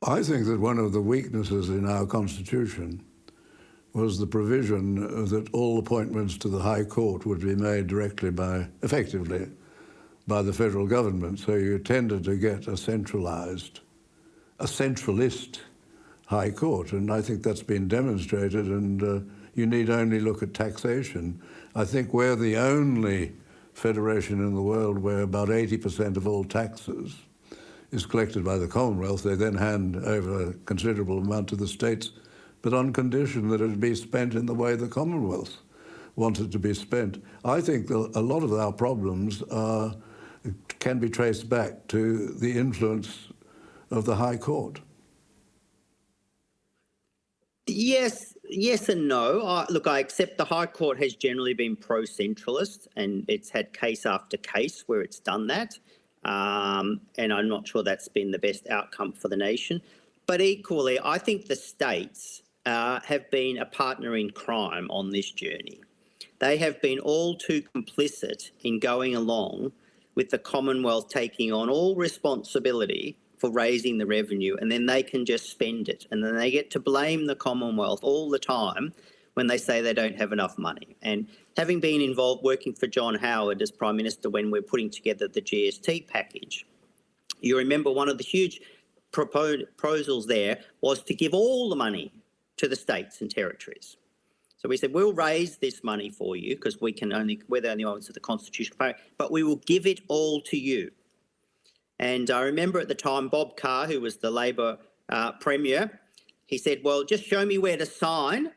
I think that one of the weaknesses in our Constitution was the provision that all appointments to the High Court would be made directly effectively by the federal government. So you tended to get a centralist High Court, and I think that's been demonstrated, and you need only look at taxation. I think we're the only federation in the world where about 80% of all taxes is collected by the Commonwealth. They then hand over a considerable amount to the states, but on condition that it be spent in the way the Commonwealth wanted to be spent. I think a lot of our problems can be traced back to the influence of the High Court. Yes and no. Look, I accept the High Court has generally been pro-centralist, and it's had case after case where it's done that. And I'm not sure that's been the best outcome for the nation. But equally, I think the states have been a partner in crime on this journey. They have been all too complicit in going along with the Commonwealth taking on all responsibility for raising the revenue, and then they can just spend it. And then they get to blame the Commonwealth all the time when they say they don't have enough money. And having been involved working for John Howard as Prime Minister when we're putting together the GST package, you remember one of the huge proposals there was to give all the money to the states and territories. So we said, we'll raise this money for you because we're the only ones with the constitutional power, but we will give it all to you. And I remember at the time, Bob Carr, who was the Labor Premier, he said, well, just show me where to sign.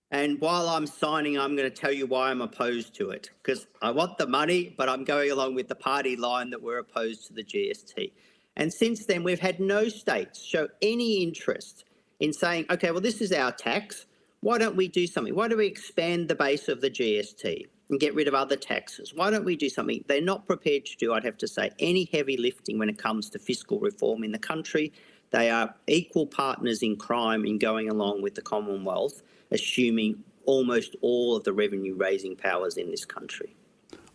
And while I'm signing, I'm going to tell you why I'm opposed to it, because I want the money, but I'm going along with the party line that we're opposed to the GST. And since then, we've had no states show any interest in saying, OK, well, this is our tax. Why don't we do something? Why don't we expand the base of the GST and get rid of other taxes? Why don't we do something? They're not prepared to do, I'd have to say, any heavy lifting when it comes to fiscal reform in the country. They are equal partners in crime in going along with the Commonwealth, assuming almost all of the revenue-raising powers in this country.